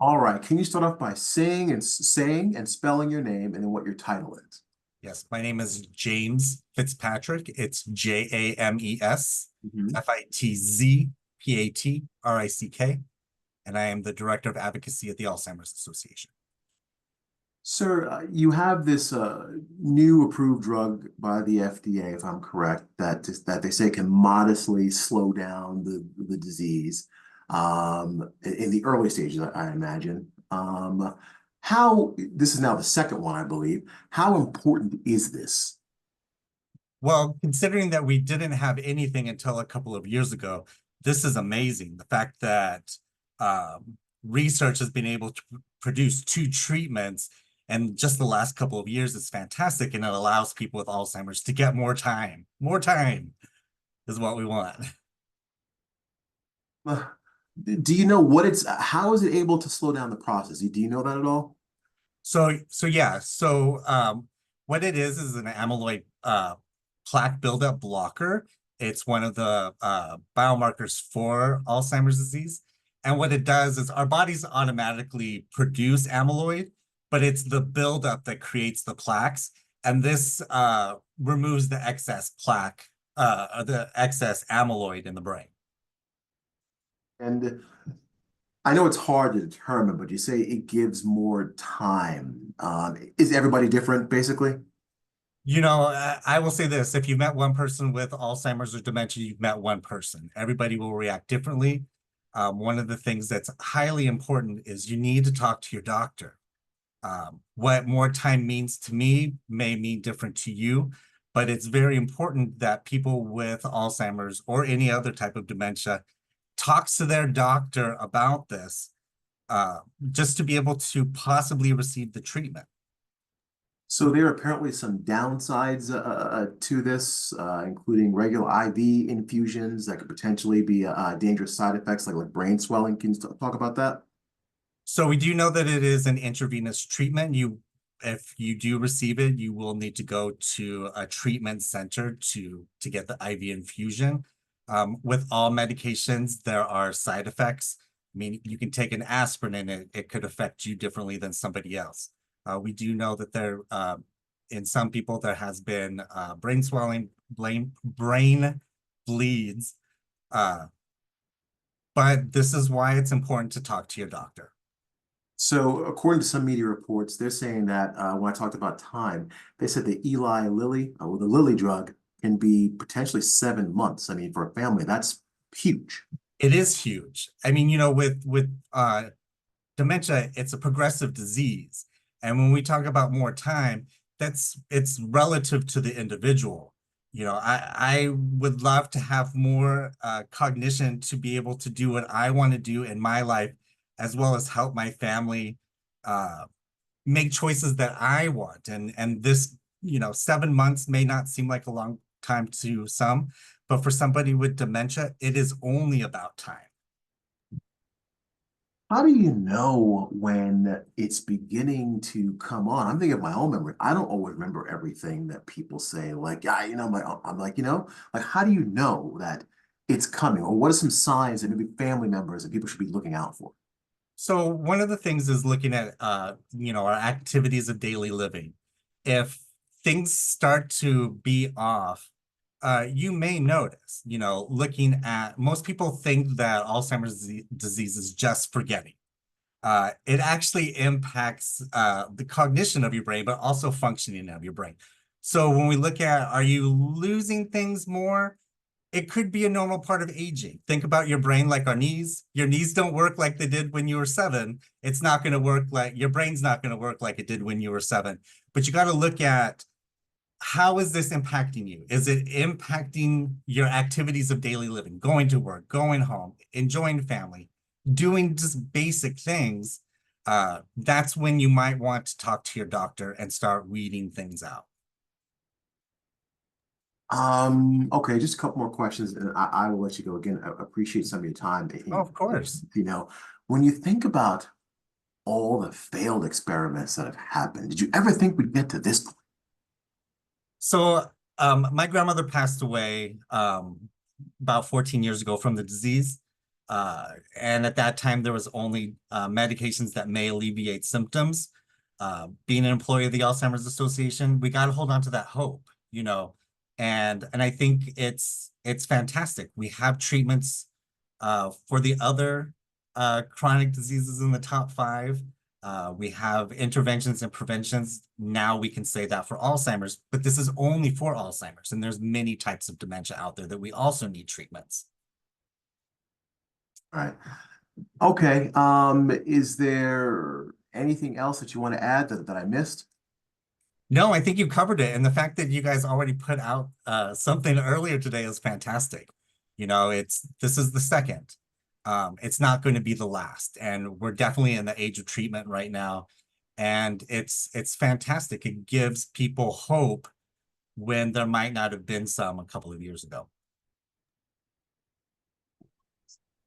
All right. Can you start off by saying and spelling your name and then what your title is? Yes, my name is James Fitzpatrick. It's James Mhm. Fitzpatrick, and I am the Director of Advocacy at the Alzheimer's Association. Sir, you have this new approved drug by the FDA, if I'm correct, that they say can modestly slow down the disease in the early stages, I imagine. How this is now the second one, I believe. How important is this? Well, considering that we didn't have anything until a couple of years ago, this is amazing. The fact that research has been able to produce two treatments in just the last couple of years is fantastic, and it allows people with Alzheimer's to get more time. More time is what we want. Uh, Do you know what how is it able to slow down the process? Do you know that at all? So what it is an amyloid plaque buildup blocker. It's one of the biomarkers for Alzheimer's disease. And what it does is our bodies automatically produce amyloid, but it's the buildup that creates the plaques. And this removes the excess plaque, or the excess amyloid in the brain. And I know it's hard to determine, but you say it gives more time. Is everybody different, basically? I will say this, if you met one person with Alzheimer's or dementia, you've met one person. Everybody will react differently. One of the things that's highly important is you need to talk to your doctor. What more time means to me may mean different to you, but it's very important that people with Alzheimer's or any other type of dementia talks to their doctor about this, just to be able to possibly receive the treatment. So there are apparently some downsides to this, including regular IV infusions that could potentially be dangerous side effects like brain swelling. Can you talk about that? So we do know that it is an intravenous treatment. If you do receive it, you will need to go to a treatment center to get the IV infusion. With all medications, there are side effects. I mean, you can take an aspirin and it could affect you differently than somebody else. We do know that in some people, there has been brain swelling, brain bleeds. Uh, but this is why it's important to talk to your doctor. So according to some media reports, they're saying that when I talked about time, they said the Eli Lilly, or the Lilly drug, can be potentially 7 months. I mean, for a family, that's huge. It is huge. I mean, with dementia, it's a progressive disease. And when we talk about more time, it's relative to the individual. I would love to have more cognition to be able to do what I want to do in my life, as well as help my family uh, make choices that I want. And this, 7 months may not seem like a long time to some, but for somebody with dementia, it is only about time. How do you know when it's beginning to come on? I'm thinking of my own memory. I don't always remember everything that people say. Like, yeah, I'm like, like, how do you know that it's coming? Or what are some signs that maybe family members and people should be looking out for? So one of the things is looking at our activities of daily living. If things start to be off, you may notice, looking at most people think that Alzheimer's disease is just forgetting. It actually impacts the cognition of your brain, but also functioning of your brain. So when we look at, are you losing things more? It could be a normal part of aging. Think about your brain like our knees. Your knees don't work like they did when you were 7. It's not going to work like your brain's not going to work like it did when you were 7. But you got to look at, how is this impacting you? Is it impacting your activities of daily living, going to work, going home, enjoying family, doing just basic things? That's when you might want to talk to your doctor and start weeding things out. Okay, just a couple more questions, and I will let you go again. I appreciate some of your time. Oh, of course. When you think about all the failed experiments that have happened, did you ever think we'd get to this point? So my grandmother passed away about 14 years ago from the disease. And at that time, there was only medications that may alleviate symptoms. Being an employee of the Alzheimer's Association, we got to hold on to that hope, you know, and I think it's fantastic. We have treatments for the other chronic diseases in the top five. We have interventions and preventions. Now we can say that for Alzheimer's, but this is only for Alzheimer's, and there's many types of dementia out there that we also need treatments. All right. Okay. Is there anything else that you want to add that I missed? No, I think you covered it. And the fact that you guys already put out something earlier today is fantastic. You know, this is the second. It's not going to be the last. And we're definitely in the age of treatment right now. And it's fantastic. It gives people hope when there might not have been some a couple of years ago.